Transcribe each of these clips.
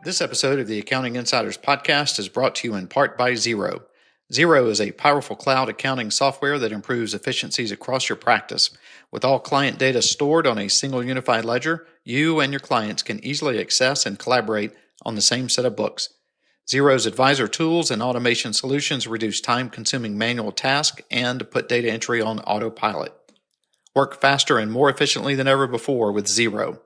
This episode of the Accounting Insiders podcast is brought to you in part by Xero. Xero is a powerful cloud accounting software that improves efficiencies across your practice. With all client data stored on a single unified ledger, you and your clients can easily access and collaborate on the same set of books. Xero's advisor tools and automation solutions reduce time-consuming manual tasks and put data entry on autopilot. Work faster and more efficiently than ever before with Xero.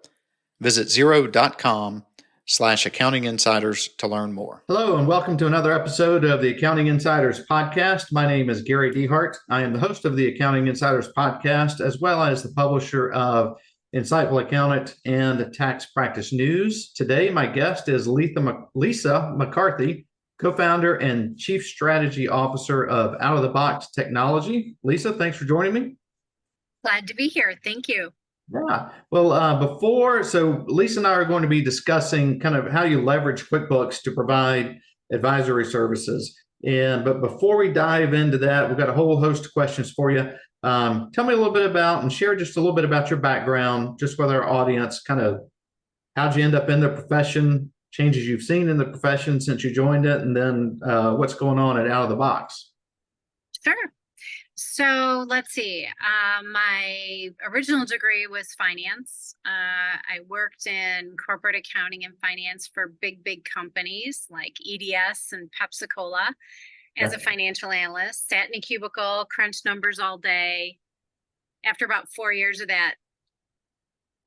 Visit xero.com/accounting insiders to learn more. Hello, and welcome to another episode of the Accounting Insiders podcast. My name is Gary DeHart. I am the host of the Accounting Insiders podcast, as well as the publisher of Insightful Accountant and Tax Practice News. Today, my guest is Lisa McCarthy, co-founder and chief strategy officer of Out of the Box Technology. Lisa, thanks for joining me. Glad to be here. Thank you. Yeah. Well, so Lisa and I are going to be discussing kind of how you leverage QuickBooks to provide advisory services. But before we dive into that, we've got a whole host of questions for you. Tell me a little bit about and share just a little bit about your background, just with our audience, kind of how'd you end up in the profession, changes you've seen in the profession since you joined it, and then what's going on at Out of the Box. Sure. So let's see. My original degree was finance. I worked in corporate accounting and finance for big companies like EDS and Pepsi-Cola as a financial analyst. Sat in a cubicle, crunched numbers all day. After about 4 years of that,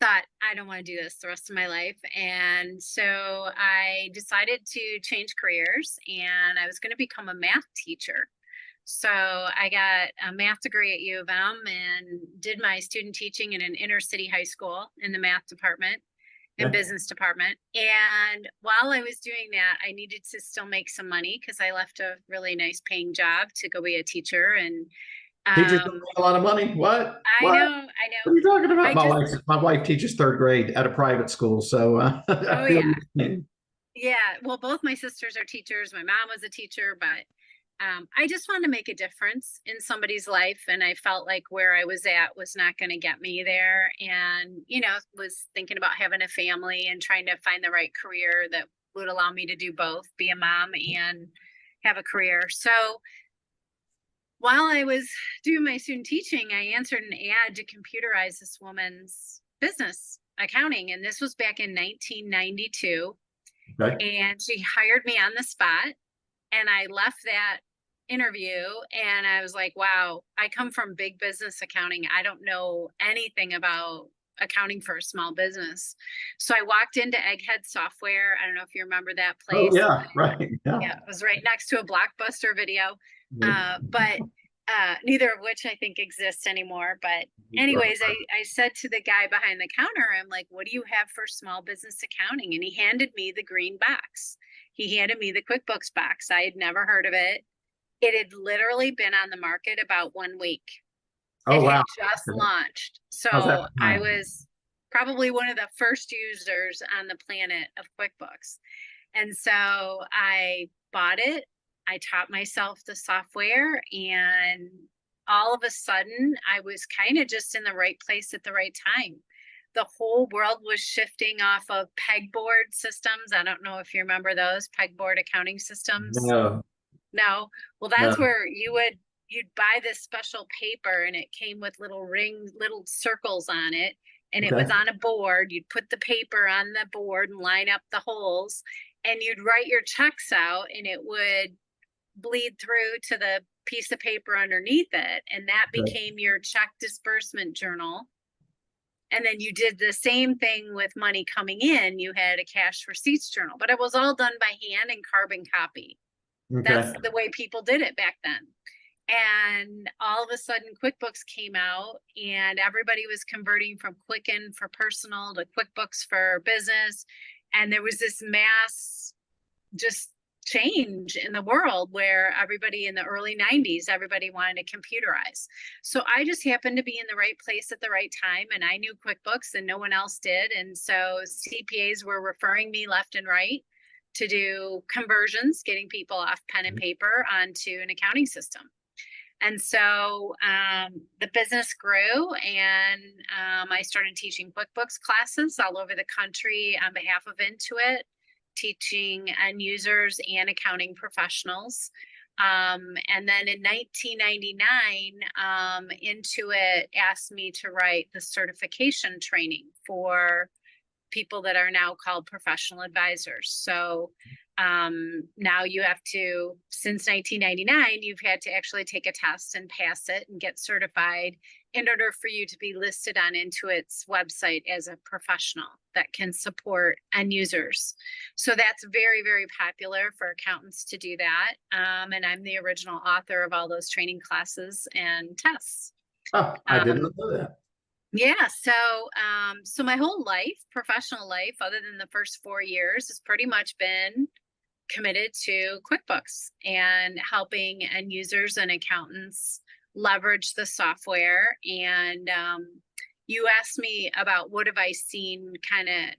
thought, I don't want to do this the rest of my life. And so I decided to change careers, and I was going to become a math teacher. So I got a math degree at U of M and did my student teaching in an inner city high school in the math department and business department. And while I was doing that, I needed to still make some money because I left a really nice paying job to go be a teacher. And teachers don't make a lot of money. What? I know. What are you talking about? My wife teaches third grade at a private school. So yeah. Well, both my sisters are teachers. My mom was a teacher, but I just wanted to make a difference in somebody's life. And I felt like where I was at was not going to get me there. And, was thinking about having a family and trying to find the right career that would allow me to do both, be a mom and have a career. So while I was doing my student teaching, I answered an ad to computerize this woman's business accounting. And this was back in 1992. Okay. And she hired me on the spot. And I left that interview and I was like, wow, I come from big business accounting. I don't know anything about accounting for a small business. So I walked into Egghead Software. I don't know if you remember that place. Oh, yeah, right. Yeah, it was right next to a Blockbuster Video. But neither of which I think exists anymore. But anyways, I said to the guy behind the counter, I'm like, what do you have for small business accounting? And he handed me the green box. He handed me the QuickBooks box. I had never heard of it. It had literally been on the market about 1 week. Oh, wow. It had just launched. So I was probably one of the first users on the planet of QuickBooks. And so I bought it. I taught myself the software, and all of a sudden I was kind of just in the right place at the right time. The whole world was shifting off of pegboard systems. I don't know if you remember those pegboard accounting systems. No. Well, that's where you'd buy this special paper, and it came with little circles on it, and it was on a board. You'd put the paper on the board and line up the holes, and you'd write your checks out, and it would bleed through to the piece of paper underneath it, and that became your check disbursement journal. And then you did the same thing with money coming in. You had a cash receipts journal, but it was all done by hand and carbon copy. Okay. That's the way people did it back then. And all of a sudden QuickBooks came out, and everybody was converting from Quicken for personal to QuickBooks for business. And there was this mass just change in the world where everybody in the early 90s, everybody wanted to computerize. So I just happened to be in the right place at the right time, and I knew QuickBooks and no one else did. And so CPAs were referring me left and right to do conversions, getting people off pen and paper onto an accounting system. And so the business grew, and I started teaching QuickBooks classes all over the country on behalf of Intuit, teaching end users and accounting professionals. And then in 1999, Intuit asked me to write the certification training for people that are now called professional advisors. So now you have to, since 1999, you've had to actually take a test and pass it and get certified in order for you to be listed on Intuit's website as a professional that can support end users. So that's very, very popular for accountants to do that. And I'm the original author of all those training classes and tests. Oh, I didn't know that. Yeah, so my whole life, professional life, other than the first 4 years, has pretty much been committed to QuickBooks and helping end users and accountants leverage the software. And you asked me about what have I seen kind of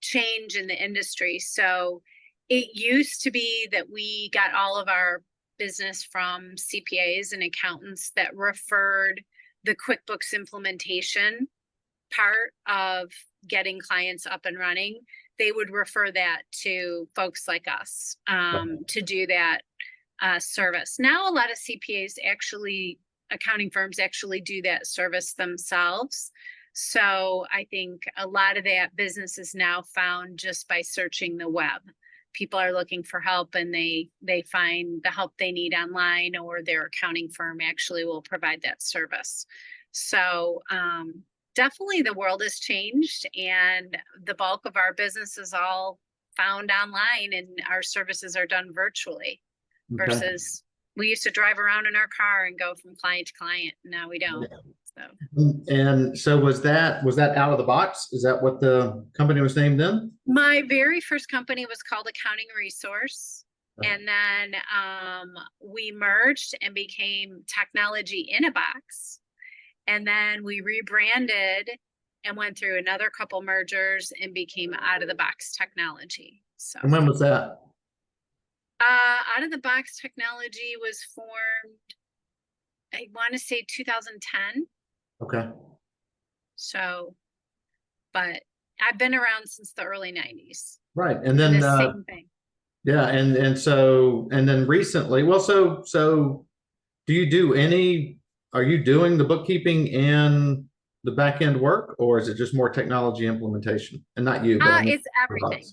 change in the industry. So it used to be that we got all of our business from CPAs and accountants that referred the QuickBooks implementation part of getting clients up and running. They would refer that to folks like us to do that service. Now, a lot of CPAs actually, accounting firms actually do that service themselves. So I think a lot of that business is now found just by searching the web. People are looking for help, and they find the help they need online, or their accounting firm actually will provide that service. So definitely the world has changed, and the bulk of our business is all found online, and our services are done virtually. Okay. Versus we used to drive around in our car and go from client to client. Now we don't. Yeah. So. And so was that out of the box? Is that what the company was named then? My very first company was called Accounting Resource. Okay. And then we merged and became Technology in a Box. And then we rebranded and went through another couple mergers and became Out of the Box Technology. So. And when was that? Out of the Box Technology was formed, I want to say 2010. Okay. So, but I've been around since the early 90s. Right. And then the same thing. Yeah, and then recently, well, so do you do are you doing the bookkeeping and the back end work, or is it just more technology implementation? And not you, but it's everything.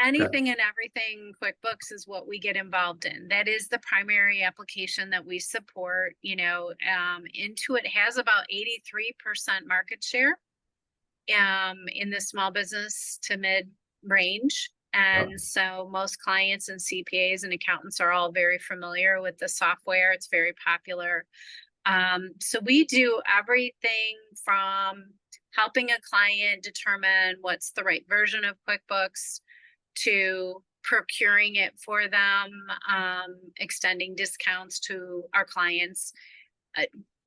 Anything and everything QuickBooks is what we get involved in. That is the primary application that we support. You know, Intuit has about 83% market share in the small business to mid range. And yep. So most clients and CPAs and accountants are all very familiar with the software. It's very popular. So we do everything from helping a client determine what's the right version of QuickBooks, to procuring it for them, extending discounts to our clients,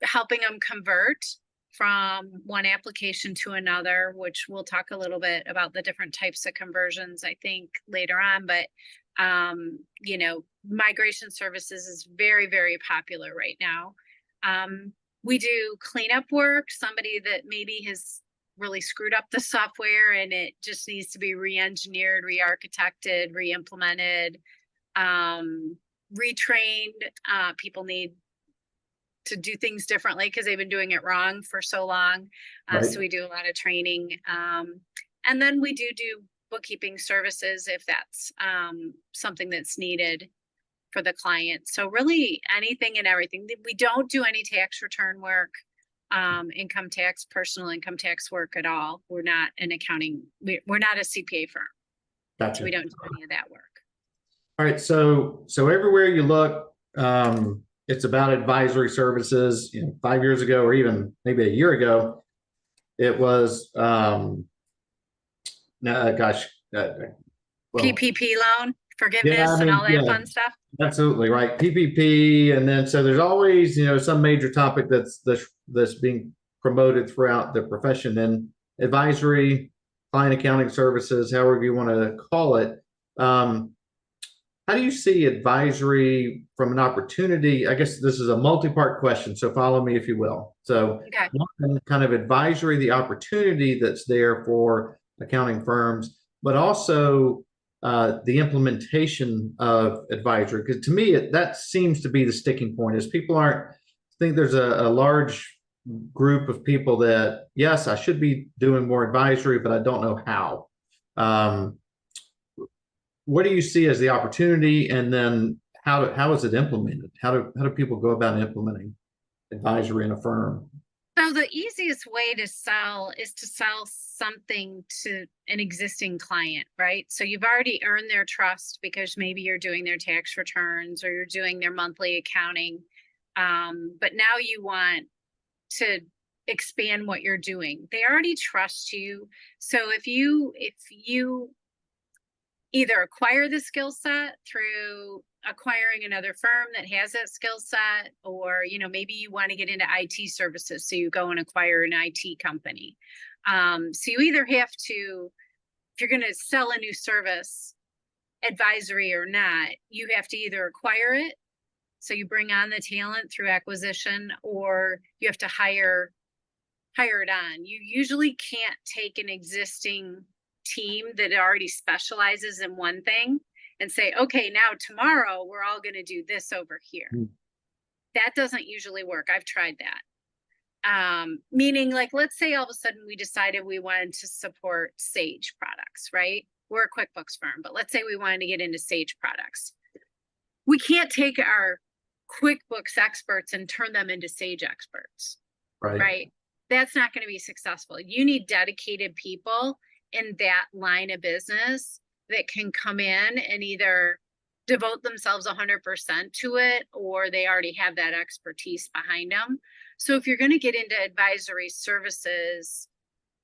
helping them convert from one application to another, which we'll talk a little bit about the different types of conversions, I think, later on. But, you know, migration services is very, very popular right now. We do cleanup work, somebody that maybe has really screwed up the software and it just needs to be re-engineered, re-architected, re-implemented, retrained. People need to do things differently because they've been doing it wrong for so long. Right. So we do a lot of training. And then we do bookkeeping services if that's something that's needed for the client. So really anything and everything. We don't do any tax return work, income tax, personal income tax work at all. We're not an accounting, we're not a CPA firm. Gotcha. So we don't do any of that work. All right. So everywhere you look, it's about advisory services. You know, 5 years ago, or even maybe a year ago, it was, PPP loan forgiveness, and all that fun stuff. Absolutely right. PPP, and then so there's always, you know, some major topic that's being promoted throughout the profession. And advisory, client accounting services, however you want to call it. How how do you see advisory from an opportunity? I guess this is a multi-part question, so follow me if you will. So Okay. one kind of advisory, the opportunity that's there for accounting firms, but also the implementation of advisory. Because to me, that seems to be the sticking point is people I think there's a large group of people that, yes, I should be doing more advisory, but I don't know how. What do you see as the opportunity, and then how is it implemented? How do people go about implementing advisory in a firm? So the easiest way to sell is to sell something to an existing client, right? So you've already earned their trust because maybe you're doing their tax returns or you're doing their monthly accounting. But now you want to expand what you're doing. They already trust you. So if you either acquire the skill set through acquiring another firm that has that skill set, or maybe you want to get into IT services, so you go and acquire an IT company. So you either have to, if you're going to sell a new service, advisory or not, you have to either acquire it, so you bring on the talent through acquisition, or you have to hire it on. You usually can't take an existing team that already specializes in one thing and say, okay, now tomorrow we're all going to do this over here. That doesn't usually work. I've tried that. Meaning, like, let's say all of a sudden we decided we wanted to support Sage products, right? We're a QuickBooks firm, but let's say we wanted to get into Sage products. We can't take our QuickBooks experts and turn them into Sage experts, right? That's not going to be successful. You need dedicated people in that line of business that can come in and either devote themselves 100% to it, or they already have that expertise behind them. So if you're going to get into advisory services,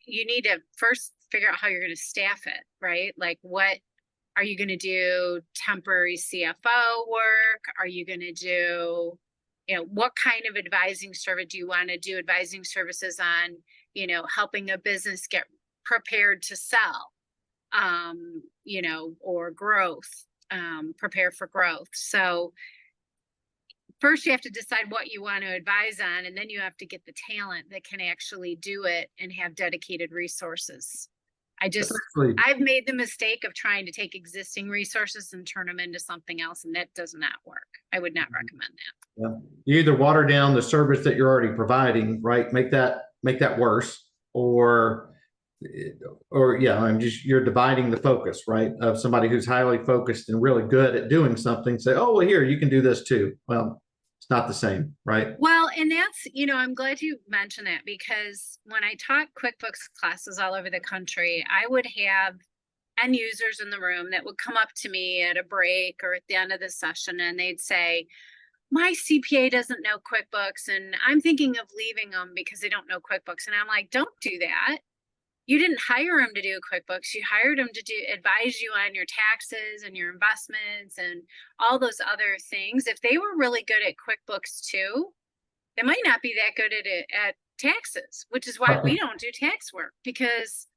you need to first figure out how you're going to staff it, right? Like, what are you going to do? Temporary CFO work? Are you going to do, what kind of advising service do you want to do? Advising services on, helping a business get prepared to sell, or growth, prepare for growth. So first you have to decide what you want to advise on, and then you have to get the talent that can actually do it and have dedicated resources. I've made the mistake of trying to take existing resources and turn them into something else, and that does not work. I would not recommend that. Yeah. You either water down the service that you're already providing, right? Make that worse, or you're dividing the focus, right? Of somebody who's highly focused and really good at doing something, say, oh, well, here, you can do this too. Well, it's not the same, right? Well, and that's, I'm glad you mentioned that, because when I taught QuickBooks classes all over the country, I would have end users in the room that would come up to me at a break or at the end of the session, and they'd say, my CPA doesn't know QuickBooks, and I'm thinking of leaving them because they don't know QuickBooks. And I'm like, don't do that. You didn't hire him to do QuickBooks. You hired him to advise you on your taxes and your investments and all those other things. If they were really good at QuickBooks too, they might not be that good at taxes, which is why we don't do tax work, because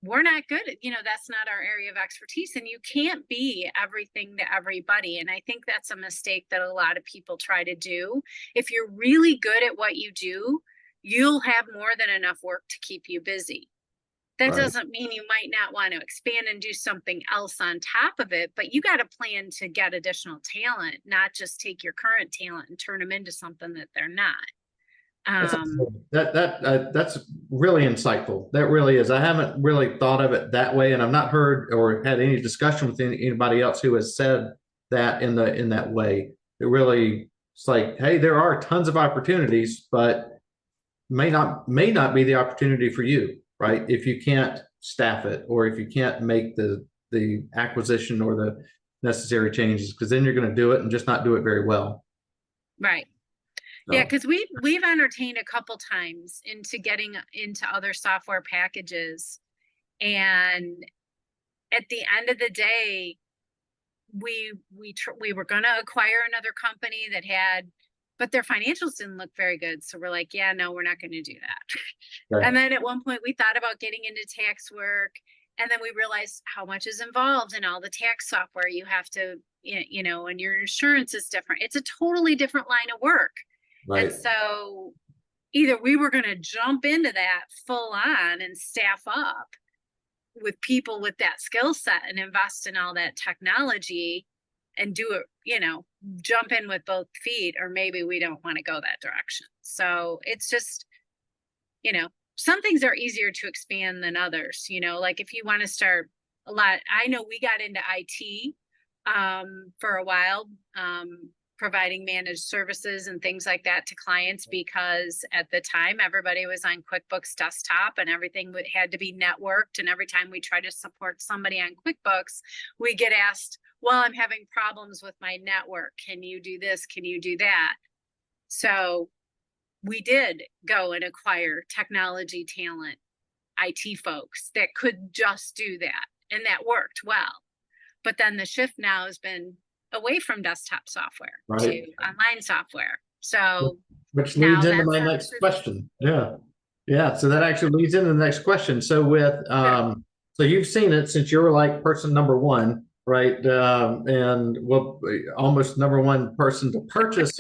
we're not good at, that's not our area of expertise, and you can't be everything to everybody. And I think that's a mistake that a lot of people try to do. If you're really good at what you do, you'll have more than enough work to keep you busy. That doesn't mean you might not want to expand and do something else on top of it, but you got to plan to get additional talent, not just take your current talent and turn them into something that they're not. That's really insightful. That really is. I haven't really thought of it that way, and I've not heard or had any discussion with anybody else who has said that in that way. It really, it's like, hey, there are tons of opportunities, but may not be the opportunity for you, right? If you can't staff it, or if you can't make the acquisition or the necessary changes, because then you're going to do it and just not do it very well. Right. So. Yeah, because we've entertained a couple times into getting into other software packages, and at the end of the day, we were going to acquire another company that had, but their financials didn't look very good. So we're like, yeah, no, we're not going to do that. Right. And then at one point we thought about getting into tax work, And then we realized how much is involved in all the tax software you have to, you know, and your insurance is different. It's a totally different line of work. Right. And so either we were going to jump into that full on and staff up with people with that skill set and invest in all that technology and do it, you know, jump in with both feet, or maybe we don't want to go that direction. So it's just, you know, some things are easier to expand than others, you know, like if you want to start a lot, I know we got into IT for a while, providing managed services and things like that to clients, because at the time everybody was on QuickBooks Desktop and everything had to be networked. And every time we try to support somebody on QuickBooks, we get asked, well, I'm having problems with my network. Can you do this? Can you do that? So we did go and acquire technology talent, IT folks that could just do that. And that worked well. But then the shift now has been away from desktop software to online software. So which leads into my next question. Yeah. Yeah. So that actually leads into the next question. So with so you've seen it since you were like person number one, right? And well, almost number one person to purchase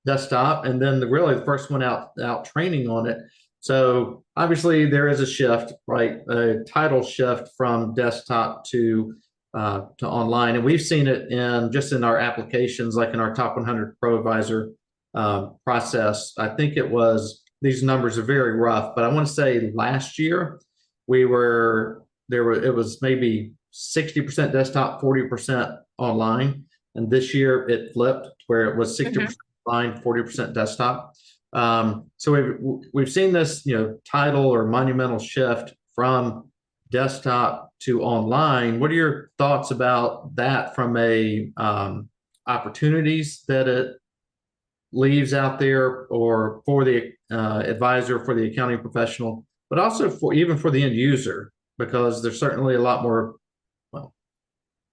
desktop, and then really the first one out training on it. So obviously there is a shift, right? A title shift from desktop to online, and we've seen it in just in our applications, like in our top 100 Pro Advisor process. I think it was, these numbers are very rough, but I want to say last year it was maybe 60% desktop, 40% online, and this year it flipped where it was 60% online, 40% desktop. So we've seen this, you know, tidal or monumental shift from desktop to online. What are your thoughts about that from a opportunities that it leaves out there, or for the advisor, for the accounting professional, but also for even for the end user, because there's certainly a lot more, well,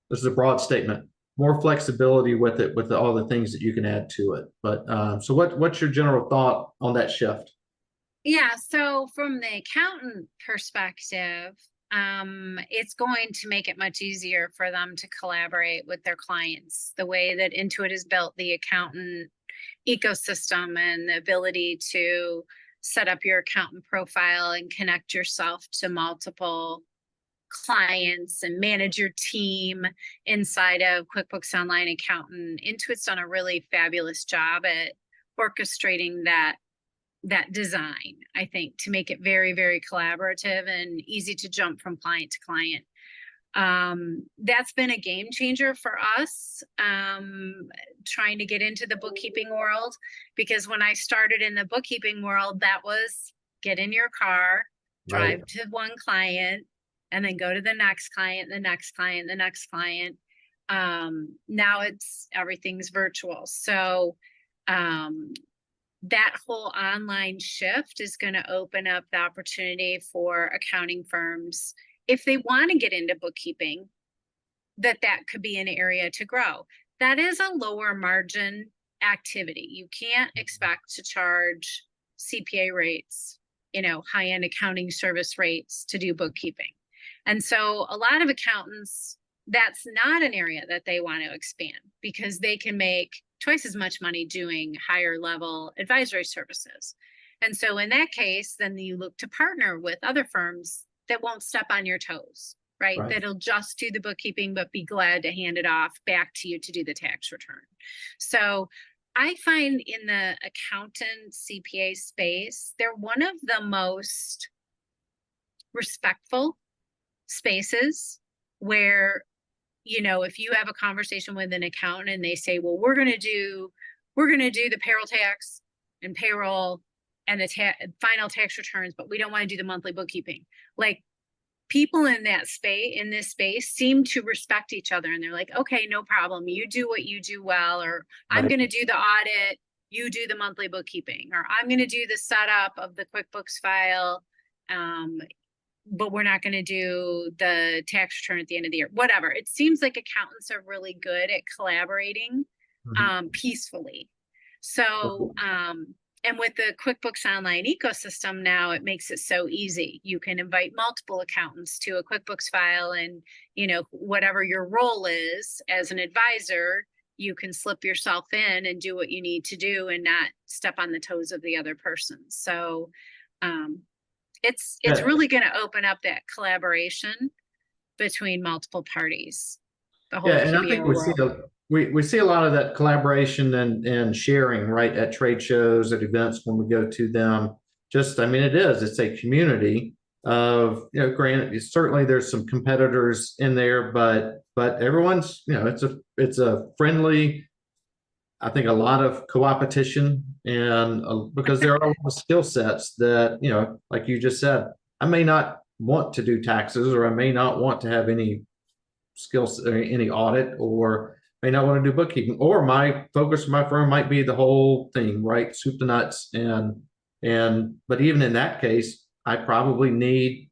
this is a broad statement, more flexibility with it, with all the things that you can add to it. But so what's your general thought on that shift? Yeah, so from the accountant perspective, it's going to make it much easier for them to collaborate with their clients. The way that Intuit is built, the accountant ecosystem, and the ability to set up your accountant profile and connect yourself to multiple clients and manage your team inside of QuickBooks Online Accountant. Intuit's done a really fabulous job at orchestrating that design, I think, to make it very, very collaborative and easy to jump from client to client. That's been a game changer for us, trying to get into the bookkeeping world, because when I started in the bookkeeping world, that was get in your car, drive to one client, and then go to the next client, the next client, the next client. Now everything's virtual. So, that whole online shift is going to open up the opportunity for accounting firms, if they want to get into bookkeeping, that could be an area to grow. That is a lower margin activity. You can't expect to charge CPA rates, you know, high-end accounting service rates to do bookkeeping. And so a lot of accountants, that's not an area that they want to expand, because they can make twice as much money doing higher level advisory services. And so in that case, then you look to partner with other firms that won't step on your toes, right? That'll just do the bookkeeping, but be glad to hand it off back to you to do the tax return. So I find in the accountant CPA space, they're one of the most respectful spaces where, you know, if you have a conversation with an accountant and they say, well, we're going to do the payroll tax and payroll and the final tax returns, but we don't want to do the monthly bookkeeping. Like, people in this space seem to respect each other, and they're like, okay, no problem. You do what you do well, or I'm going to do the audit, you do the monthly bookkeeping, or I'm going to do the setup of the QuickBooks file. But we're not going to do the tax return at the end of the year, whatever. It seems like accountants are really good at collaborating peacefully. So And with the QuickBooks Online ecosystem now, it makes it so easy. You can invite multiple accountants to a QuickBooks file, and whatever your role is as an advisor, you can slip yourself in and do what you need to do and not step on the toes of the other person. So it's really going to open up that collaboration between multiple parties. The whole and I QBO think world. we see a lot of that collaboration and sharing, right, at trade shows, at events when we go to them. It's a community of, granted, certainly there's some competitors in there, but everyone's, it's a friendly, I think, a lot of co-opetition, and because there are a lot of skill sets that, like you just said, I may not want to do taxes, or I may not want to have any skills, any audit, or may not want to do bookkeeping, or my focus of my firm might be the whole thing, right? Soup to nuts. But even in that case, I probably need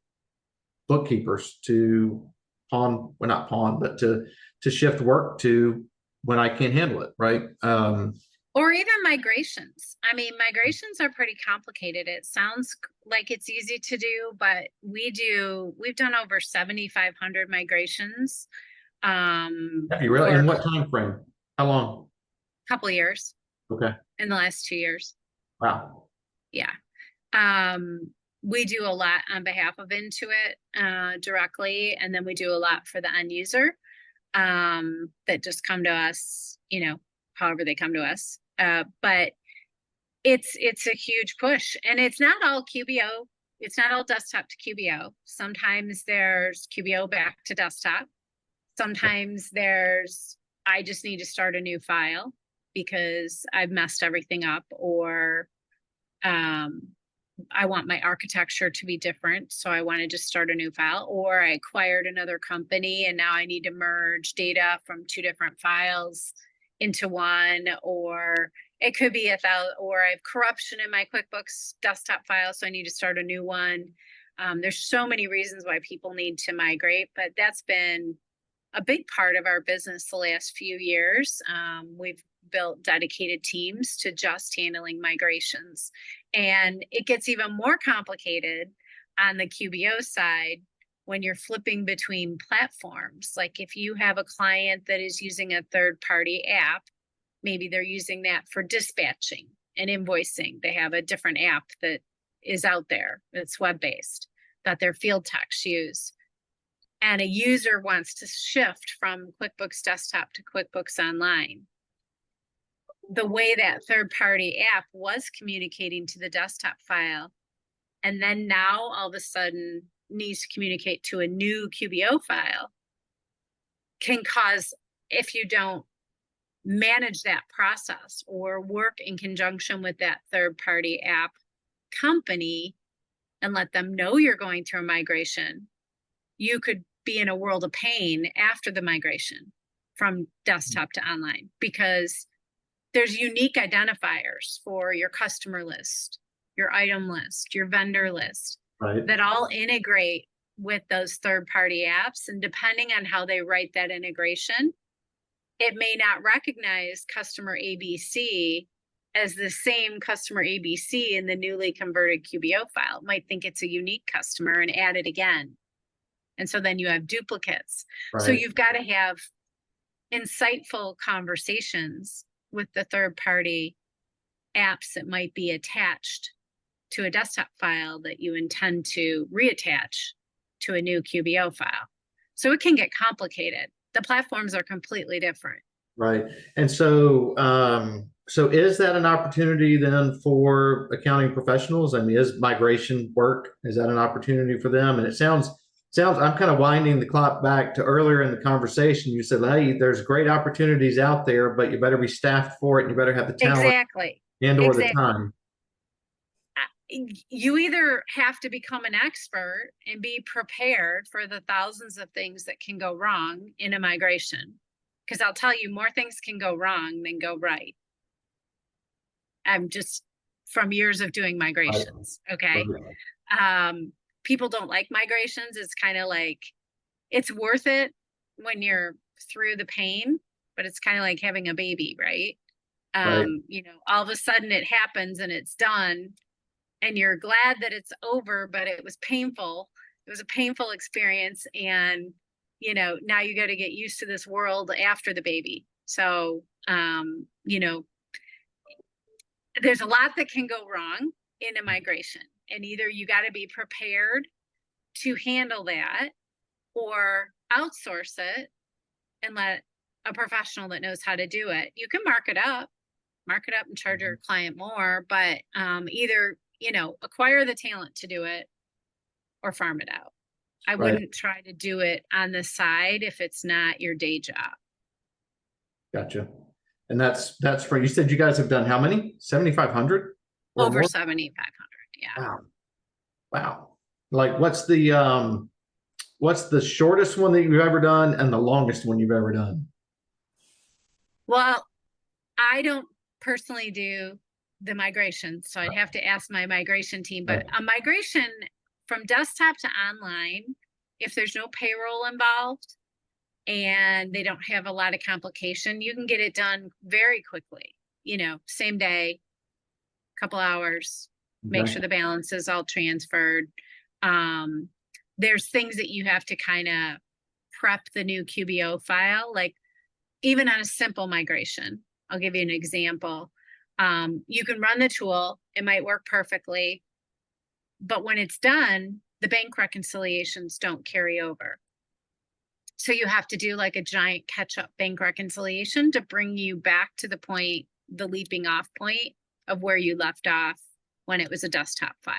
bookkeepers to not pawn, but to shift work to when I can't handle it, right? Or even migrations. I mean, migrations are pretty complicated. It sounds like it's easy to do, but we've done over 7,500 migrations. Have you really? In what time frame? How long? Couple years. Okay. In the last 2 years. Wow. Yeah. We do a lot on behalf of Intuit directly, and then we do a lot for the end user that just come to us, however they come to us. But it's a huge push, and it's not all QBO. It's not all desktop to QBO. Sometimes there's QBO back to desktop. Sometimes there's, I just need to start a new file because I've messed everything up, or I want my architecture to be different, so I want to just start a new file, or I acquired another company and now I need to merge data from 2 different files into one, or it could be or I have corruption in my QuickBooks desktop file, so I need to start a new one. There's so many reasons why people need to migrate, but that's been a big part of our business the last few years. We've built dedicated teams to just handling migrations. And it gets even more complicated on the QBO side when you're flipping between platforms. Like if you have a client that is using a third-party app, maybe they're using that for dispatching and invoicing. They have a different app that is out there that's web-based that their field techs use. And a user wants to shift from QuickBooks Desktop to QuickBooks Online. The way that third-party app was communicating to the desktop file, and then now all of a sudden needs to communicate to a new QBO file, can cause, if you don't manage that process or work in conjunction with that third-party app company and let them know you're going through a migration, you could be in a world of pain after the migration from desktop to online, because there's unique identifiers for your customer list, your item list, your vendor list, right, that all integrate with those third-party apps. And depending on how they write that integration, it may not recognize customer ABC as the same customer ABC in the newly converted QBO file. It might think it's a unique customer and add it again. And so then you have duplicates. right. So you've got to have insightful conversations with the third-party apps that might be attached to a desktop file that you intend to reattach to a new QBO file. So it can get complicated. The platforms are completely different. Right. And so, so is that an opportunity then for accounting professionals? I mean, is migration work? Is that an opportunity for them? And it sounds, I'm kind of winding the clock back to earlier in the conversation. You said, hey, there's great opportunities out there, but you better be staffed for it, and you better have the talent Exactly. or the time. You either have to become an expert and be prepared for the thousands of things that can go wrong in a migration. Because I'll tell you, more things can go wrong than go right. I'm just from years of doing migrations. Okay. People don't like migrations. It's kind of like, it's worth it when you're through the pain, but it's kind of like having a baby, right? Right. You know, all of a sudden it happens and it's done and you're glad that it's over, but it was painful. It was a painful experience. And, you know, now you got to get used to this world after the baby. So, you know, there's a lot that can go wrong in a migration, and either you got to be prepared to handle that or outsource it and let a professional that knows how to do it. You can mark it up and charge your client more, but either, you know, acquire the talent to do it or farm it out. I Right. wouldn't try to do it on the side if it's not your day job. Gotcha. And that's for, you said you guys have done how many? 7,500 or Over more? 7,500. Yeah. Wow. Wow. Like what's the shortest one that you've ever done and the longest one you've ever done? Well, I don't personally do the migration, so I'd have to ask my migration team, but a migration from desktop to online, if there's no payroll involved and they don't have a lot of complication, you can get it done very quickly, you know, same day, couple hours, make Okay. sure the balance is all transferred. There's things that you have to kind of prep the new QBO file, like even on a simple migration. I'll give you an example. You can run the tool, it might work perfectly, but when it's done, the bank reconciliations don't carry over. So you have to do like a giant catch-up bank reconciliation to bring you back to the point, the leaping off point of where you left off when it was a desktop file.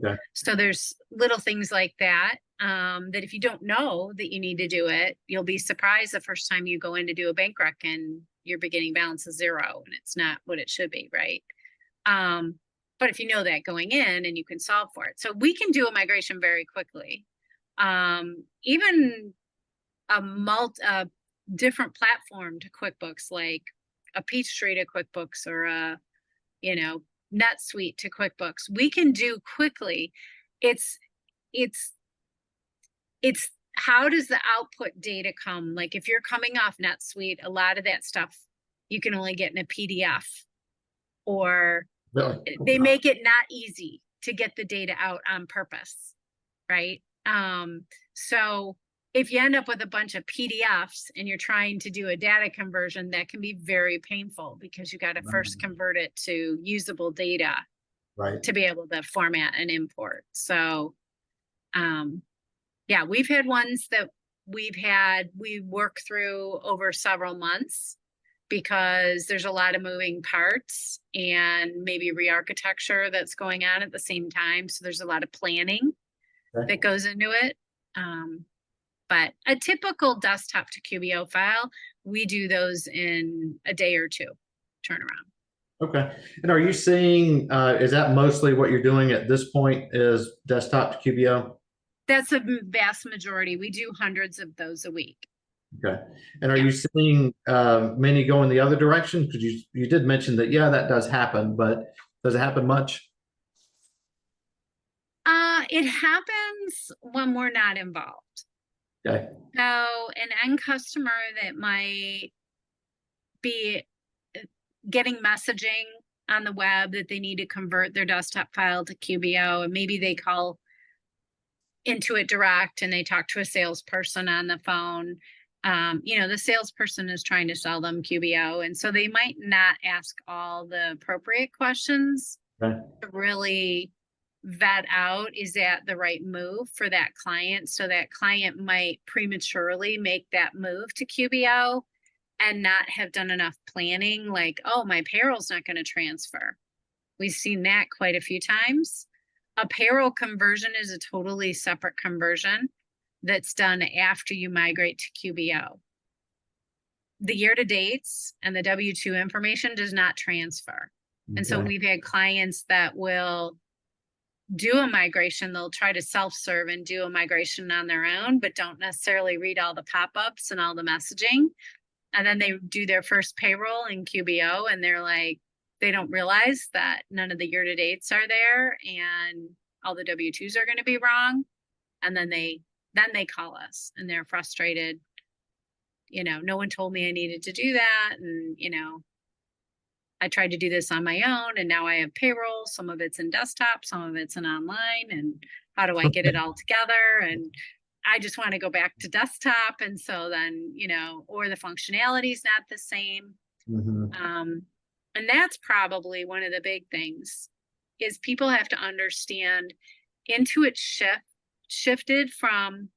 Okay. So there's little things like that, that if you don't know that you need to do it, you'll be surprised the first time you go in to do a bank rec and your beginning balance is 0 and it's not what it should be, right? But if you know that going in and you can solve for it. So we can do a migration very quickly. Even a different platform to QuickBooks, like a Peachtree to QuickBooks or a, you know, NetSuite to QuickBooks, we can do quickly. It's how does the output data come? Like if you're coming off NetSuite, a lot of that stuff you can only get in a PDF, or they make it not easy to get the data out on purpose, right? So if you end up with a bunch of PDFs and you're trying to do a data conversion, that can be very painful because you got to first convert it to usable data, right, to be able to format and import. So, yeah, we've had ones that we work through over several months because there's a lot of moving parts and maybe re-architecture that's going on at the same time. So there's a lot of planning that goes into it. But a typical desktop to QBO file, we do those in a day or two turnaround. Okay. And are you seeing, is that mostly what you're doing at this point is desktop to QBO? That's a vast majority. We do hundreds of those a week. Okay. And are you seeing many go in the other direction? Because you did mention that, yeah, that does happen, but does it happen much? It happens when we're not involved. Okay. So an end customer that might be getting messaging on the web that they need to convert their desktop file to QBO, and maybe they call Intuit Direct and they talk to a salesperson on the phone. You know, the salesperson is trying to sell them QBO, and so they might not ask all the appropriate questions to really vet out, is that the right move for that client? So that client might prematurely make that move to QBO and not have done enough planning, like, oh, my payroll's not going to transfer. We've seen that quite a few times. A payroll conversion is a totally separate conversion that's done after you migrate to QBO. The year-to-dates and the W-2 information does not transfer. And so we've had clients that will do a migration, they'll try to self-serve and do a migration on their own, but don't necessarily read all the pop-ups and all the messaging. And then they do their first payroll in QBO and they're like, they don't realize that none of the year-to-dates are there and all the W-2s are going to be wrong. And then they call us and they're frustrated. You know, no one told me I needed to do that. And, you know, I tried to do this on my own, and now I have payroll. Some of it's in desktop, some of it's in online, and how do I get it all together? And I just want to go back to desktop. And so then, or the functionality is not the same. And that's probably one of the big things is people have to understand Intuit shifted from,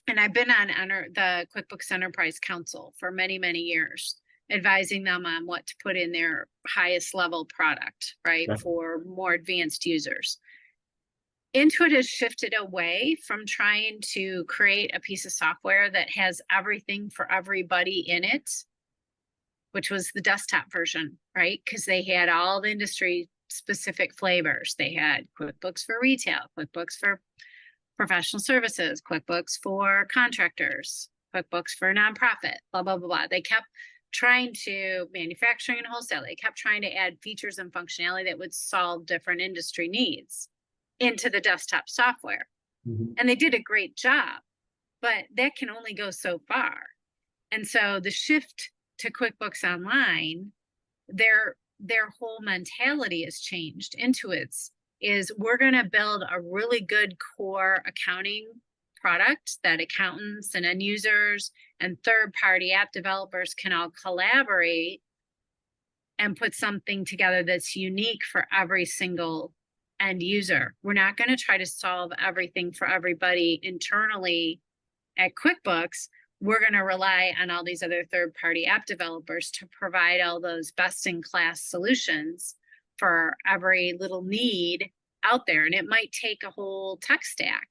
and I've been on the QuickBooks Enterprise Council for many, many years, advising them on what to put in their highest level product, right, for more advanced users. Intuit has shifted away from trying to create a piece of software that has everything for everybody in it, which was the desktop version, right? Because they had all the industry specific flavors. They had QuickBooks for retail, QuickBooks for professional services, QuickBooks for contractors, QuickBooks for nonprofit, blah, blah, blah, blah. They kept trying to manufacturing and wholesale. They kept trying to add features and functionality that would solve different industry needs into the desktop software. And they did a great job, but that can only go so far. And so the shift to QuickBooks Online, their whole mentality has changed. Intuit's is we're going to build a really good core accounting product that accountants and end users and third-party app developers can all collaborate and put something together that's unique for every single end user. We're not going to try to solve everything for everybody internally at QuickBooks. We're going to rely on all these other third-party app developers to provide all those best-in-class solutions for every little need out there. And it might take a whole tech stack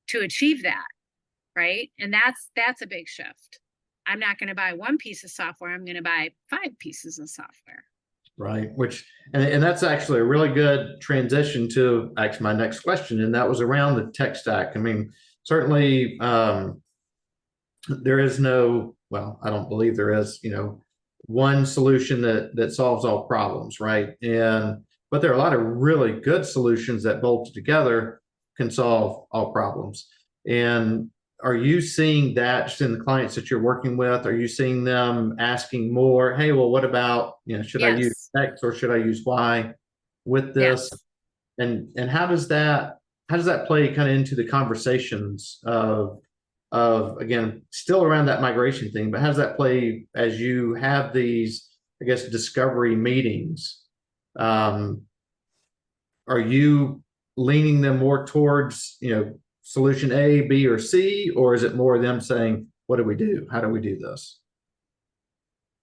to achieve that, right? And that's a big shift. I'm not going to buy one piece of software. I'm going to buy 5 pieces of software. Right. And that's actually a really good transition to actually my next question. And that was around the tech stack. I mean, certainly there is I don't believe there is, one solution that solves all problems. Right. But there are a lot of really good solutions that bolted together can solve all problems. And are you seeing that just in the clients that you're working with? Are you seeing them asking more, hey, well, what about, should I use X or should I use Y with this? And how does that play kind of into the conversations of again, still around that migration thing, but how does that play as you have these, I guess, discovery meetings? Are you leaning them more towards, solution A, B, or C, or is it more them saying, what do we do? How do we do this?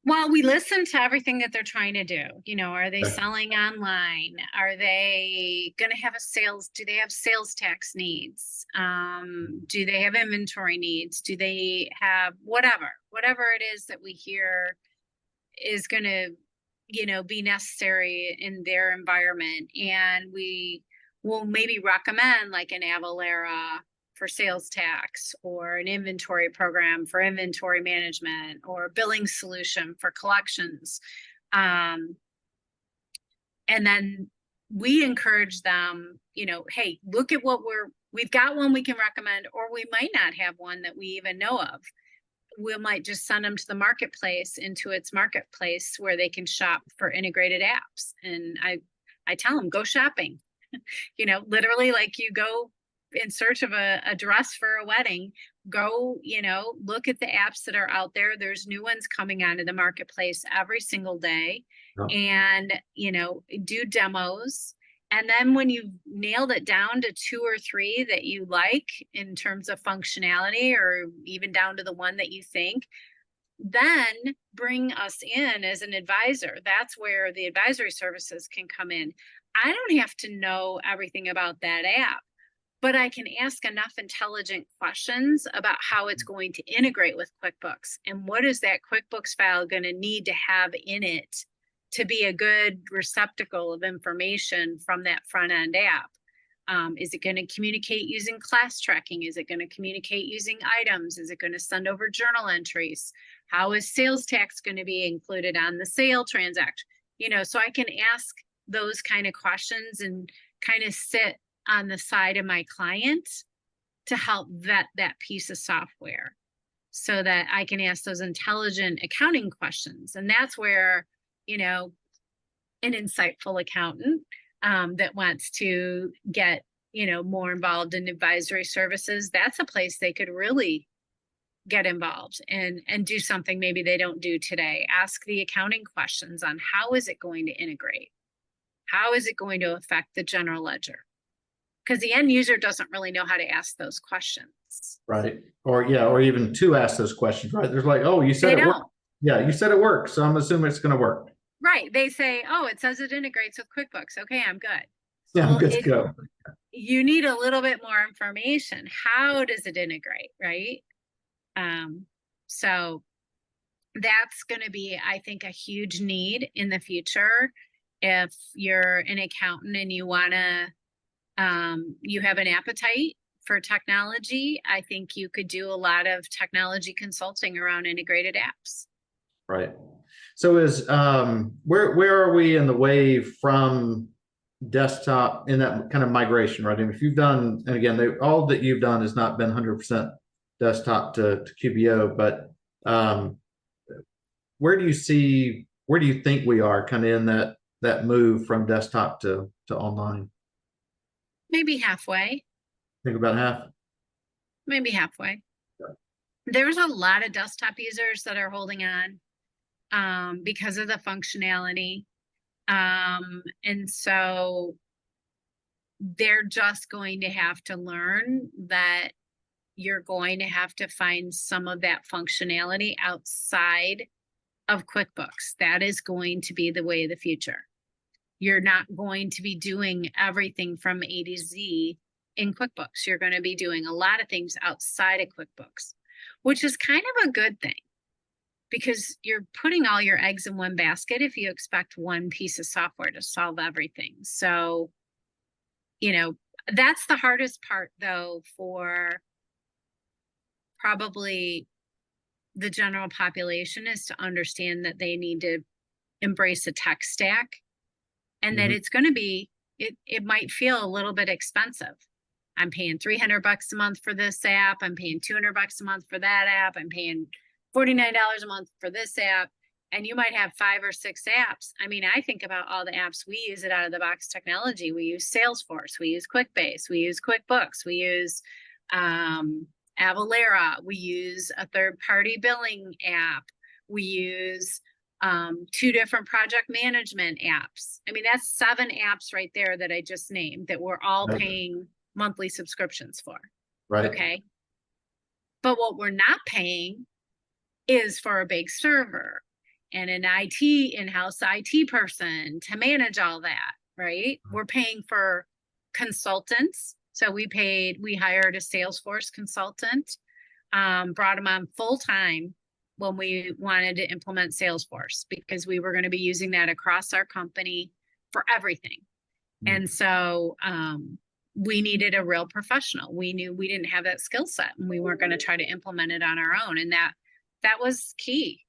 Well, we listen to everything that they're trying to do. Are they selling online? Are they going to have do they have sales tax needs? Do they have inventory needs? Do they have whatever it is that we hear is going to, be necessary in their environment. And we will maybe recommend like an Avalara for sales tax, or an inventory program for inventory management, or a billing solution for collections. And then we encourage them, hey, look at what we've got one we can recommend, or we might not have one that we even know of. We might just send them to the marketplace, into its marketplace where they can shop for integrated apps. And I tell them, go shopping, literally, like you go in search of a dress for a wedding, go, look at the apps that are out there. There's new ones coming onto the marketplace every single day, and, do demos. And then when you've nailed it down to 2 or 3 that you like in terms of functionality, or even down to the one that you think, then bring us in as an advisor. That's where the advisory services can come in. I don't have to know everything about that app, but I can ask enough intelligent questions about how it's going to integrate with QuickBooks, and what is that QuickBooks file going to need to have in it to be a good receptacle of information from that front end app. Is it going to communicate using class tracking? Is it going to communicate using items? Is it going to send over journal entries? How is sales tax going to be included on the sale transaction? So I can ask those kind of questions and kind of sit on the side of my client to help vet that piece of software, so that I can ask those intelligent accounting questions. And that's where, an insightful accountant that wants to get, more involved in advisory services, that's a place they could really get involved and do something maybe they don't do today. Ask the accounting questions on how is it going to integrate? How is it going to affect the general ledger? Because the end user doesn't really know how to ask those questions. Right. Or even to ask those questions, right? There's like, oh, you said it works. Yeah, you said it works, so I'm assuming it's going to work. Right. They say, oh, it says it integrates with QuickBooks. Okay, I'm good. Yeah, I'm good to go. You need a little bit more information. How does it integrate, right? So that's going to be, I think, a huge need in the future. If you're an accountant and you want to, you have an appetite for technology, I think you could do a lot of technology consulting around integrated apps. Right. So where are we in the wave from desktop in that kind of migration, right? And if you've done, and again, all that you've done has not been 100% desktop to QBO, but where do you think we are kind of in that move from desktop to online? Maybe halfway. Think about half. Maybe halfway. Yeah. There's a lot of desktop users that are holding on because of the functionality. And so they're just going to have to learn that you're going to have to find some of that functionality outside of QuickBooks. That is going to be the way of the future. You're not going to be doing everything from A to Z in QuickBooks. You're going to be doing a lot of things outside of QuickBooks, which is kind of a good thing because you're putting all your eggs in one basket if you expect one piece of software to solve everything. So, that's the hardest part though for probably the general population, is to understand that they need to embrace a tech stack and that it's going to be, it might feel a little bit expensive. I'm paying $300 a month for this app. I'm paying $200 a month for that app. I'm paying $49 a month for this app. And you might have 5 or 6 apps. I mean, I think about all the apps we use it out of the box technology. We use Salesforce, we use QuickBase, we use QuickBooks, we use Avalara, we use a third-party billing app, we use 2 different project management apps. I mean, that's 7 apps right there that I just named that we're all paying monthly subscriptions for. Right. Okay. But what we're not paying is for a big server and an in-house IT person to manage all that, right? We're paying for consultants. So we hired a Salesforce consultant, brought him on full-time when we wanted to implement Salesforce because we were going to be using that across our company for everything. And so we needed a real professional. We knew we didn't have that skill set and we weren't going to try to implement it on our own. And that was key.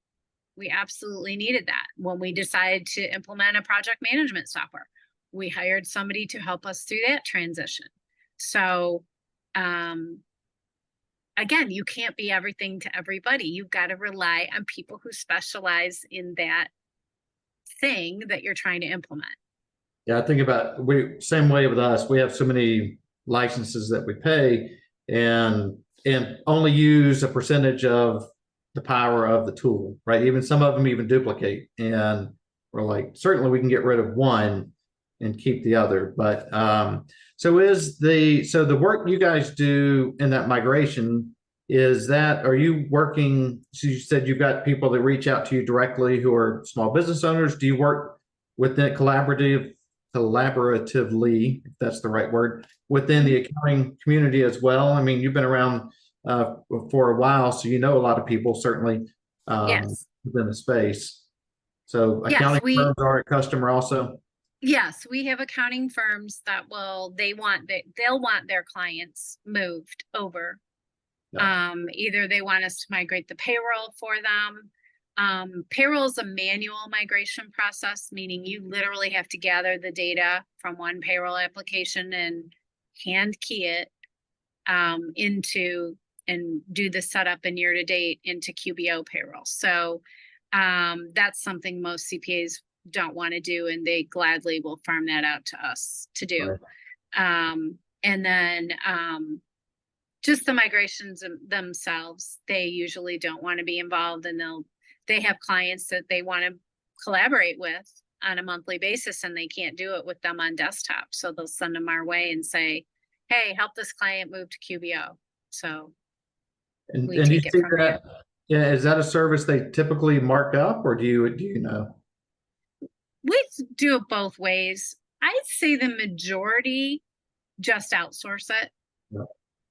We absolutely needed that. When we decided to implement a project management software, we hired somebody to help us through that transition. So, again, you can't be everything to everybody. You've got to rely on people who specialize in that thing that you're trying to implement. Yeah, I think about same way with us. We have so many licenses that we pay and only use a percentage of the power of the tool, right? Even some of them even duplicate. And we're like, certainly we can get rid of one and keep the other. But so the work you guys do in that migration, are you working, so you said you've got people that reach out to you directly who are small business owners. Do you work within collaboratively, if that's the right word, within the accounting community as well? I mean, you've been around for a while, so you know a lot of people certainly Yes. within the space. So accounting firms are a customer also? Yes, we have accounting firms that they'll want their clients moved over. Yeah. Either they want us to migrate the payroll for them. Payroll is a manual migration process, meaning you literally have to gather the data from one payroll application and hand key it into and do the setup and year to date into QBO payroll. So that's something most CPAs don't want to do, and they gladly will farm that out to us to do. Right. And then just the migrations themselves, they usually don't want to be involved, and they have clients that they want to collaborate with on a monthly basis, and they can't do it with them on desktop. So they'll send them our way and say, hey, help this client move to QBO. So And we you take it see from there. that? Yeah, is that a service they typically mark up, or do you know? We do it both ways. I'd say the majority just outsource it. Yeah.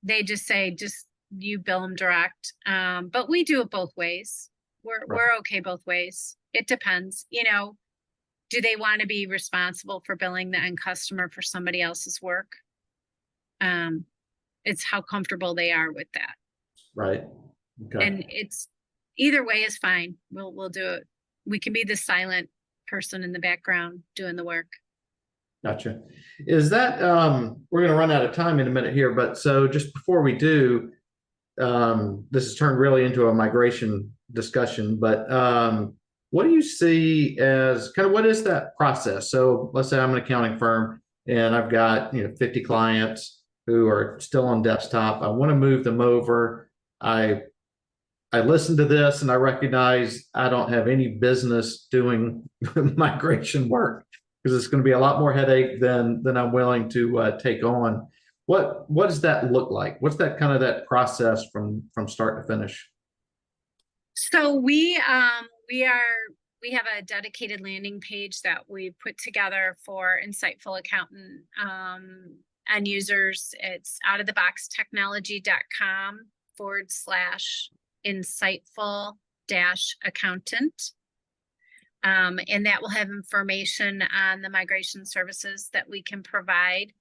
They just say, just you bill them direct. But we do it both ways. We're okay both ways. It depends, do they want to be responsible for billing the end customer for somebody else's work? It's how comfortable they are with that. Right. Okay. And it's either way is fine. We'll do it. We can be the silent person in the background doing the work. Gotcha. Is that we're going to run out of time in a minute here, but so just before we do, this has turned really into a migration discussion, but what do you see as kind of what is that process? So let's say I'm an accounting firm and I've got 50 clients who are still on desktop. I want to move them over. I listen to this and I recognize I don't have any business doing migration work because it's going to be a lot more headache than I'm willing to take on. What does that look like? What's that kind of that process from start to finish? So we have a dedicated landing page that we put together for insightful accountant end users. It's outoftheboxtechnology.com/insightful-accountant. And that will have information on the migration services that we can provide.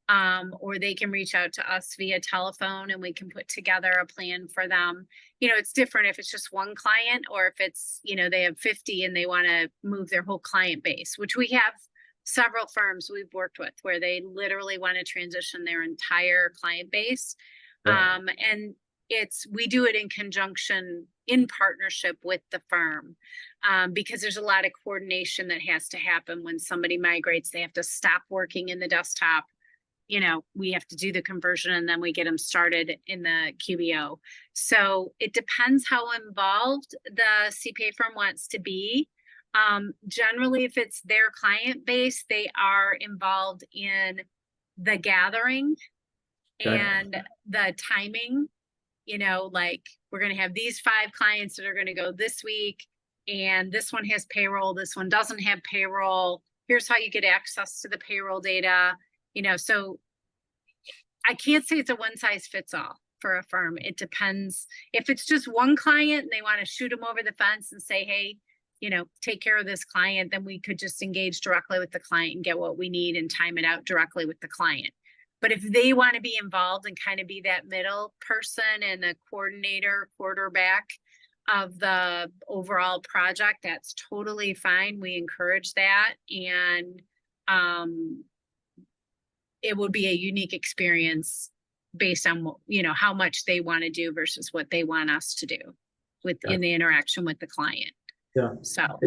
Or they can reach out to us via telephone and we can put together a plan for them. It's different if it's just one client or if it's, they have 50 and they want to move their whole client base, which we have several firms we've worked with where they literally want to transition their entire client base. Right. And we do it in conjunction, in partnership with the firm, because there's a lot of coordination that has to happen when somebody migrates. They have to stop working in the desktop. We have to do the conversion and then we get them started in the QBO. So it depends how involved the CPA firm wants to be. Generally, if it's their client base, they are involved in the gathering and the timing. Like we're going to have these 5 clients that are going to go this week, and this one has payroll, this one doesn't have payroll. Here's how you get access to the payroll data. So I can't say it's a one size fits all for a firm. It depends. If it's just one client and they want to shoot them over the fence and say, hey, take care of this client, then we could just engage directly with the client and get what we need and time it out directly with the client. But if they want to be involved and kind of be that middle person and the coordinator, quarterback of the overall project, that's totally fine. We encourage that. And it would be a unique experience based on how much they want to do versus what they want us to do in the interaction with the client. Yeah. So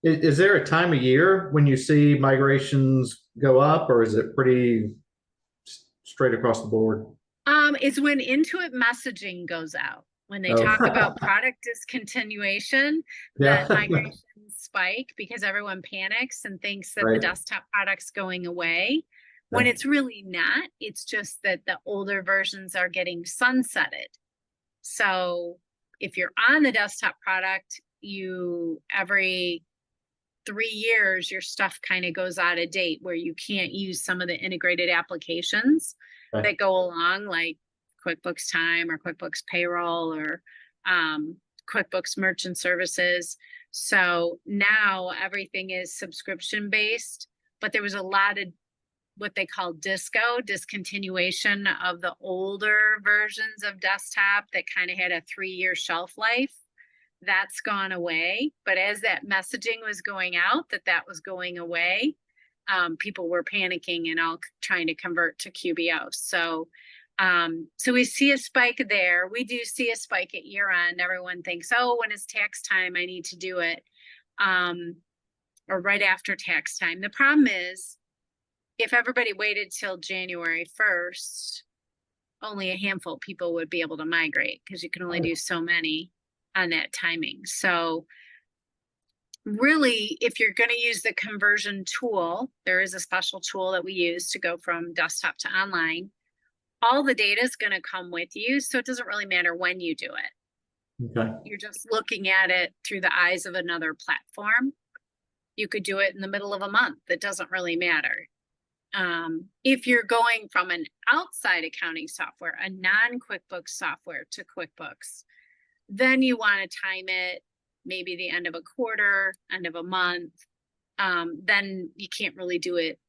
is there a time of year when you see migrations go up, or is it pretty straight across the board? It's when Intuit messaging goes out. When they talk about product discontinuation, that migrations spike because everyone panics and thinks that the desktop product's going away. When it's really not. It's just that the older versions are getting sunsetted. So if you're on the desktop product, every 3 years, your stuff kind of goes out of date where you can't use some of the integrated applications that go along, like QuickBooks Time or QuickBooks Payroll or QuickBooks Merchant Services. So now everything is subscription based, but there was a lot of what they call discontinuation of the older versions of desktop that kind of had a 3-year shelf life. That's gone away. But as that messaging was going out, that was going away, people were panicking and all trying to convert to QBO. So we see a spike there. We do see a spike at year end. Everyone thinks, oh, when it's tax time, I need to do it. or right after tax time. The problem is if everybody waited till January 1st, only a handful of people would be able to migrate because you can only do so many on that timing. So really, if you're going to use the conversion tool, there is a special tool that we use to go from desktop to online. All the data is going to come with you. So it doesn't really matter when you do it. Okay. You're just looking at it through the eyes of another platform. You could do it in the middle of a month. It doesn't really matter. If you're going from an outside accounting software, a non-QuickBooks software to QuickBooks, then you want to time it maybe the end of a quarter, end of a month. Then you can't really do it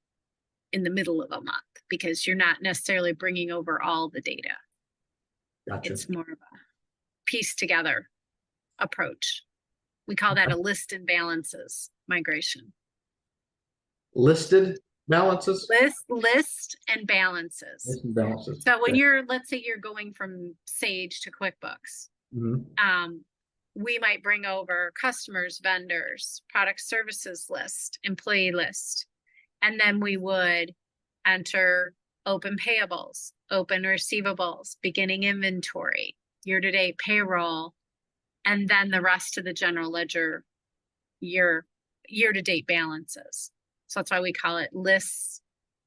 in the middle of a month because you're not necessarily bringing over all the data. Gotcha. It's more of a piece together approach. We call that a list and balances migration. Listed balances? List and balances. List and balances. So when Okay. let's say you're going from Sage to QuickBooks, Mhm. we might bring over customers, vendors, product services list, employee list, and then we would enter open payables, open receivables, beginning inventory, year-to-date payroll, and then the rest of the general ledger year-to-date balances. So that's why we call it lists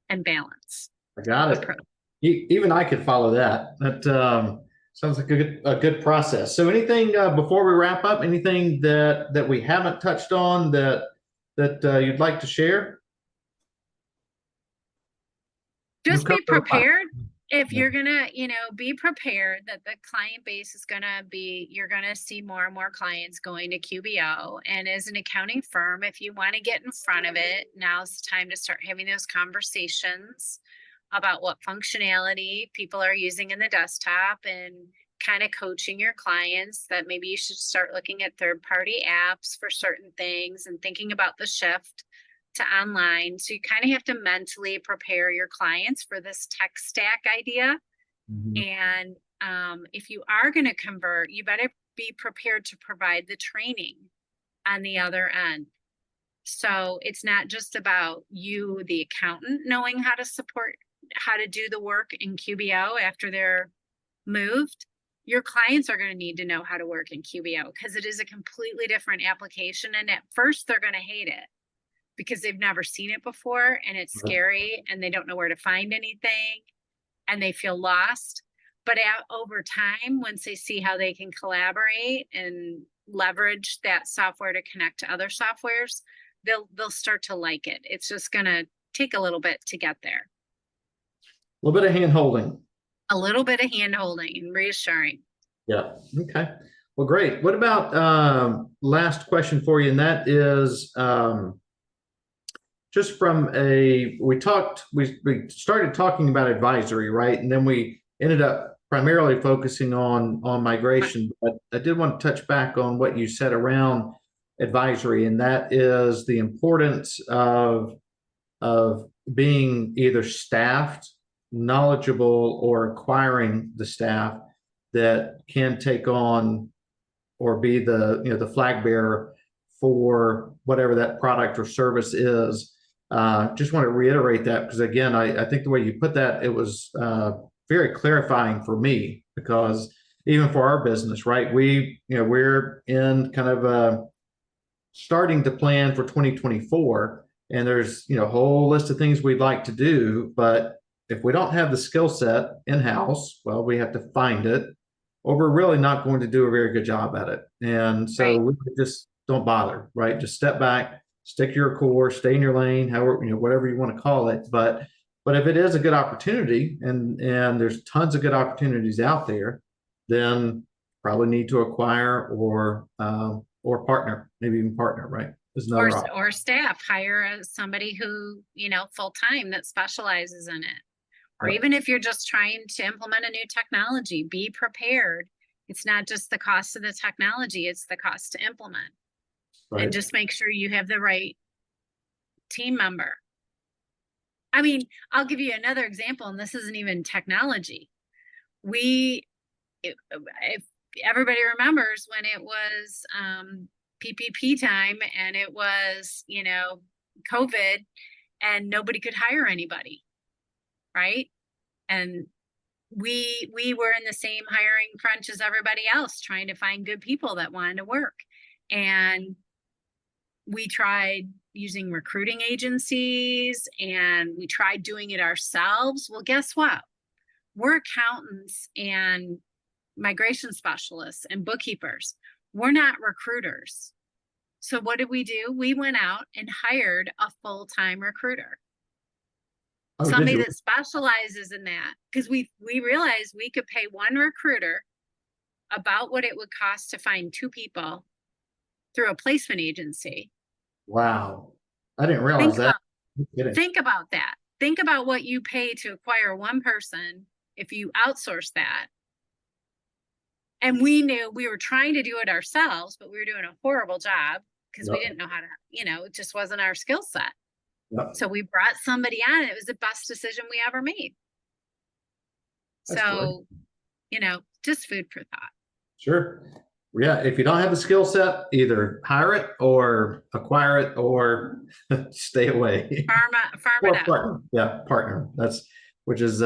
and balance. I got it. approach. Even I could follow that. That sounds like a good process. So anything before we wrap up, anything that we haven't touched on that you'd like to share? Just be prepared. If Yeah. you're gonna, be prepared that the client base is you're gonna see more and more clients going to QBO. And as an accounting firm, if you want to get in front of it, now's the time to start having those conversations about what functionality people are using in the desktop and kind of coaching your clients that maybe you should start looking at third-party apps for certain things and thinking about the shift to online. So you kind of have to mentally prepare your clients for this tech stack idea. Mhm. And if you are going to convert, you better be prepared to provide the training on the other end. So it's not just about you, the accountant, knowing how to do the work in QBO after they're moved. Your clients are going to need to know how to work in QBO because it is a completely different application. And at first they're going to hate it because they've never seen it before and it's scary and they don't know where to find anything and they feel lost. But over time, once they see how they can collaborate and leverage that software to connect to other softwares, they'll start to like it. It's just going to take a little bit to get there. A little bit of hand holding. A little bit of hand holding and reassuring. Yeah. Okay. Well, great. What about last question for you? And that is just from we started talking about advisory, right? And then we ended up primarily focusing on migration. But I did want to touch back on what you said around advisory, and that is the importance of being either staffed, knowledgeable, or acquiring the staff that can take on or be the flag bearer for whatever that product or service is. Just want to reiterate that because again, I think the way you put that, it was very clarifying for me because even for our business, right? We're in kind of starting to plan for 2024, and there's a whole list of things we'd like to do, but if we don't have the skill set in-house, well, we have to find it, or we're really not going to do a very good job at it. And so we just don't bother, right? Just step back, stick to your core, stay in your lane, however, whatever you want to call it. But if it is a good opportunity and there's tons of good opportunities out there, then probably need to acquire or partner, maybe even partner, right? Or staff, hire somebody who, full-time that specializes in it. Or even if you're just trying to implement a new technology, be prepared. It's not just the cost of the technology, it's the cost to implement. Right. And just make sure you have the right team member. I mean, I'll give you another example, and this isn't even technology. If everybody remembers when it was PPP time, and it was, COVID, and nobody could hire anybody, right? And we were in the same hiring crunch as everybody else, trying to find good people that wanted to work. And we tried using recruiting agencies, and we tried doing it ourselves. Well, guess what? We're accountants and migration specialists and bookkeepers. We're not recruiters. So what did we do? We went out and hired a full-time recruiter. Somebody that specializes in that, because we realized we could pay one recruiter about what it would cost to find 2 people through a placement agency. Wow. I didn't realize that. Think about that. Think about what you pay to acquire one person if you outsource that. And we knew we were trying to do it ourselves, but we were doing a horrible job because we didn't know how to, it just wasn't our skill set. Yep. So we brought somebody on. It was the best decision we ever made. That's so, just food for thought. Sure. Yeah. If you don't have the skill set, either hire it or acquire it or stay away. Farm it out. Partner. Yeah. Partner. Which is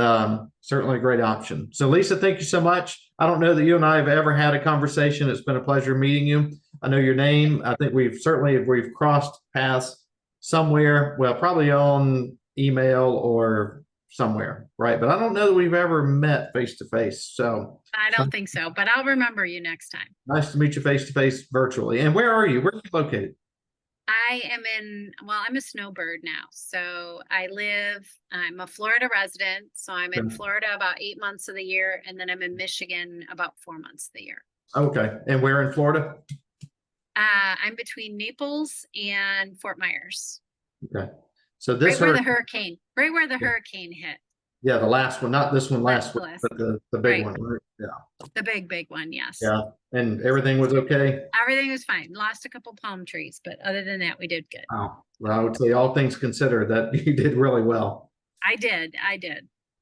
certainly a great option. So Lisa, thank you so much. I don't know that you and I have ever had a conversation. It's been a pleasure meeting you. I know your name. I think we've crossed paths somewhere. Well, probably on email or somewhere, right? But I don't know that we've ever met face to face. So I don't think so, but I'll remember you next time. Nice to meet you face to face virtually. And where are you? Where are you located? I'm a snowbird now. So I'm a Florida resident. So I'm in Florida about 8 months of the year. And then I'm in Michigan about 4 months of the year. Okay. And where in Florida? I'm between Naples and Fort Myers. Okay. So this right where the hurricane hit. Yeah, the last one, not this one last week, but the big one. Right? Yeah. The big one, yes. Yeah. And everything was okay? Everything was fine. Lost a couple palm trees, but other than that, we did good. Wow. Well, I would say all things considered that you did really well. I did.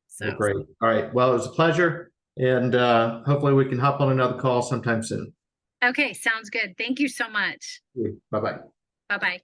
So well, great. All right. Well, it was a pleasure. And hopefully we can hop on another call sometime soon. Okay. Sounds good. Thank you so much. Bye-bye. Bye-bye.